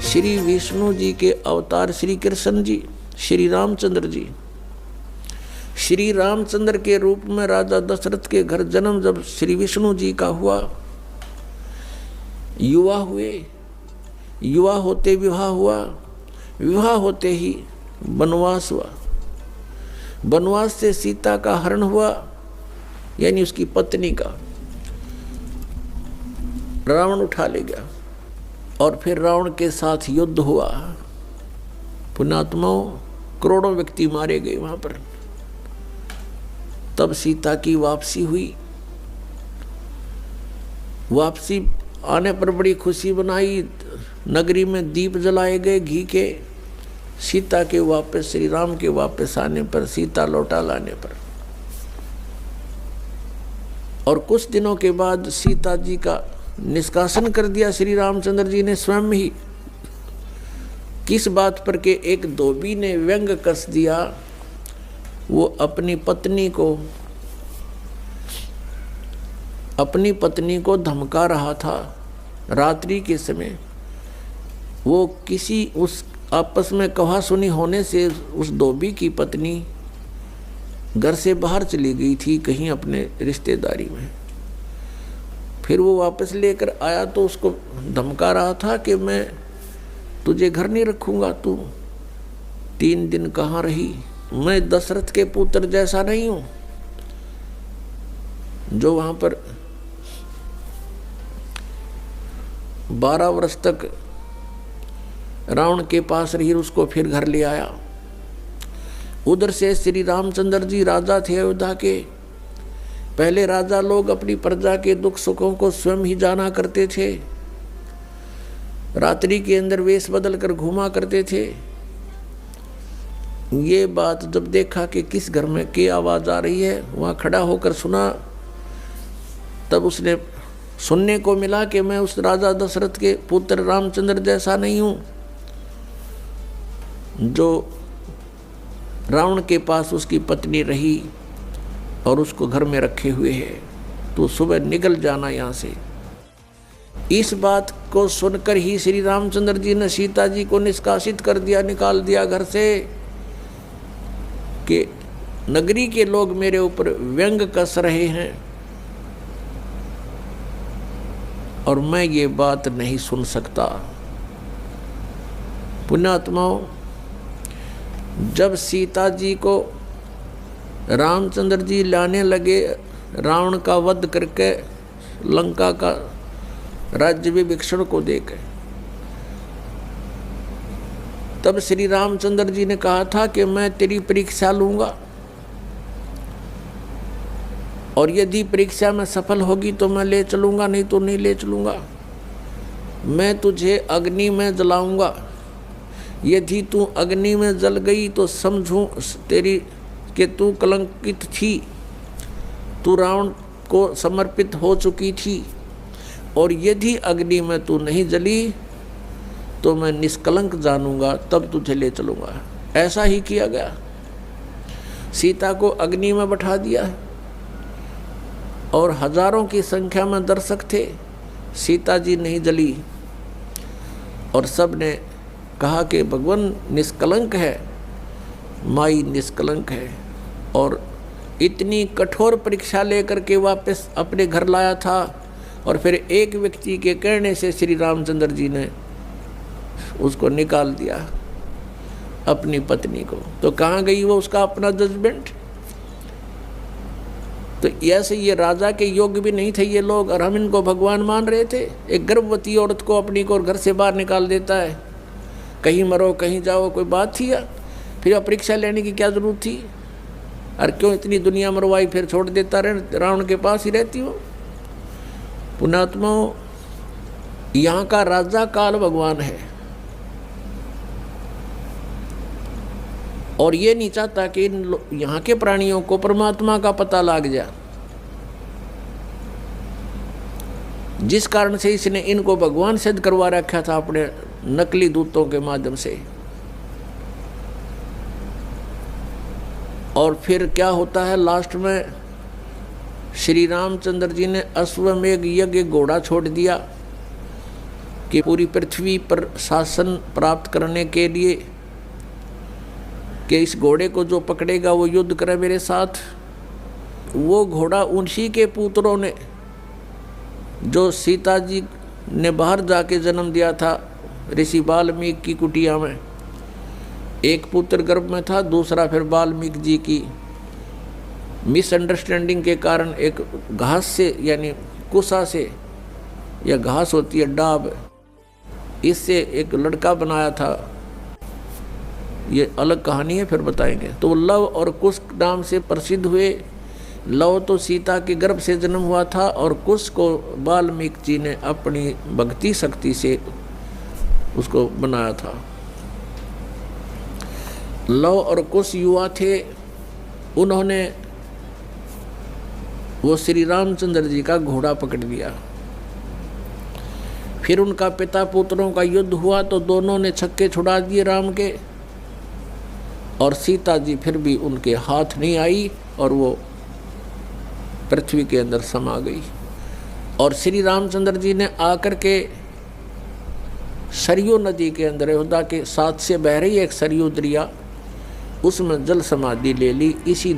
श्री विष्णु जी के अवतार श्री कृष्ण जी, श्री रामचंद्र जी, श्री रामचंद्र के रूप में राजा दशरथ के घर जन्म जब श्री विष्णु जी का हुआ, युवा हुए, युवा होते विवाह हुआ, विवाह होते ही वनवास हुआ, वनवास से सीता का हरण हुआ, यानी उसकी पत्नी का रावण उठा ले गया, और फिर रावण के साथ युद्ध हुआ। पुण्यात्माओं, करोड़ों व्यक्ति मारे गए वहां पर। तब सीता की वापसी हुई। वापसी आने पर बड़ी खुशी बनाई, नगरी में दीप जलाए गए घी के। सीता के वापस, श्री राम के वापस आने पर, सीता लौटा लाने पर, और कुछ दिनों के बाद सीता जी का निष्कासन कर दिया श्री रामचंद्र जी ने स्वयं ही। किस बात पर के एक धोबी ने व्यंग कस दिया, वो अपनी पत्नी को धमका रहा था रात्रि के समय। वो किसी उस आपस में कहा सुनी होने से उस धोबी की पत्नी घर से बाहर चली गई थी कहीं अपने रिश्तेदारी में। फिर वो वापस लेकर आया तो उसको धमका रहा था कि मैं तुझे घर नहीं रखूंगा, तू 3 दिन कहाँ रही, मैं दशरथ के पुत्र जैसा नहीं हूं जो वहां पर 12 वर्ष तक रावण के पास रही, उसको फिर घर ले आया। उधर से श्री रामचंद्र जी राजा थे अयोध्या के। पहले राजा लोग अपनी प्रजा के दुख सुखों को स्वयं ही जाना करते थे, रात्रि के अंदर वेश बदल कर घूमा करते थे। ये बात जब देखा कि किस घर में क्या आवाज आ रही है, वहां खड़ा होकर सुना, तब उसने सुनने को मिला कि मैं उस राजा दशरथ के पुत्र रामचंद्र जैसा नहीं हूं जो रावण के पास उसकी पत्नी रही और उसको घर में रखे हुए है, तो सुबह निकल जाना यहाँ से। इस बात को सुनकर ही श्री रामचंद्र जी ने सीता जी को निष्कासित कर दिया, निकाल दिया घर से, कि नगरी के लोग मेरे ऊपर व्यंग कस रहे हैं और मैं ये बात नहीं सुन सकता। पुण्यात्माओं, जब सीता जी को रामचंद्र जी लाने लगे, रावण का वध करके लंका का राज्य विभीषण को देकर, तब श्री रामचंद्र जी ने कहा था कि मैं तेरी परीक्षा लूंगा और यदि परीक्षा में सफल होगी तो मैं ले चलूंगा, नहीं तो नहीं ले चलूंगा। मैं तुझे अग्नि में जलाऊंगा, यदि तू अग्नि में जल गई तो समझूं तेरी कि तू कलंकित थी, तू रावण को समर्पित हो चुकी थी, और यदि अग्नि में तू नहीं जली तो मैं निष्कलंक जानूंगा, तब तुझे ले चलूंगा। ऐसा ही किया गया, सीता को अग्नि में बैठा दिया और हजारों की संख्या में दर्शक थे। सीता जी नहीं जली और सब ने कहा कि भगवान निष्कलंक है, माई निष्कलंक है, और इतनी कठोर परीक्षा लेकर के वापस अपने घर लाया था। और फिर एक व्यक्ति के कहने से श्री रामचंद्र जी ने उसको निकाल दिया, अपनी पत्नी को। तो कहाँ गई वो उसका अपना जजमेंट? तो ऐसे ये राजा के योग्य भी नहीं थे ये लोग, और हम इनको भगवान मान रहे थे। एक गर्भवती औरत को अपनी को घर से बाहर निकाल देता है, कहीं मरो कहीं जाओ, कोई बात थी या? फिर परीक्षा लेने की क्या जरूरत थी? और क्यों इतनी दुनिया मरवाई, फिर छोड़ देता रहे, रावण के पास ही रहती हो। पुण्यात्माओं, यहाँ का राजा काल भगवान है, और ये नहीं चाहता कि यहाँ के प्राणियों को परमात्मा का पता लग जाए, जिस कारण से इसने इनको भगवान सिद्ध करवा रखा था अपने नकली दूतों के माध्यम से। और फिर क्या होता है लास्ट में, श्री रामचंद्र जी ने अश्वमेघ यज्ञ घोड़ा छोड़ दिया कि पूरी पृथ्वी पर शासन प्राप्त करने के लिए कि इस घोड़े को जो पकड़ेगा वो युद्ध करे मेरे साथ। वो घोड़ा उन्हीं के पुत्रों ने, जो सीता जी ने बाहर जाके जन्म दिया था ऋषि वाल्मीकि की कुटिया में, एक पुत्र गर्भ में था, दूसरा फिर वाल्मीकि जी की मिसअंडरस्टैंडिंग के कारण एक घास से यानी कुसा से, या घास होती है डाब, इससे एक लड़का बनाया था। ये अलग कहानी है, फिर बताएंगे। तो लव और कुश नाम से प्रसिद्ध हुए। लव तो सीता के गर्भ से जन्म हुआ था और कुश को वाल्मीकि जी ने अपनी भक्ति शक्ति से उसको बनाया था। लव और कुश युवा थे, उन्होंने वो श्री रामचंद्र जी का घोड़ा पकड़ लिया। फिर उनका पिता पुत्रों का युद्ध हुआ तो दोनों ने छक्के छुड़ा दिए राम के, और सीता जी फिर भी उनके हाथ नहीं आई और वो पृथ्वी के अंदर समा गई। और श्री रामचंद्र जी ने आकर के सरयू नदी के अंदर, अयोध्या के साथ से बह रही एक सरयू दरिया, उसमें जल समाधि ले ली। इसी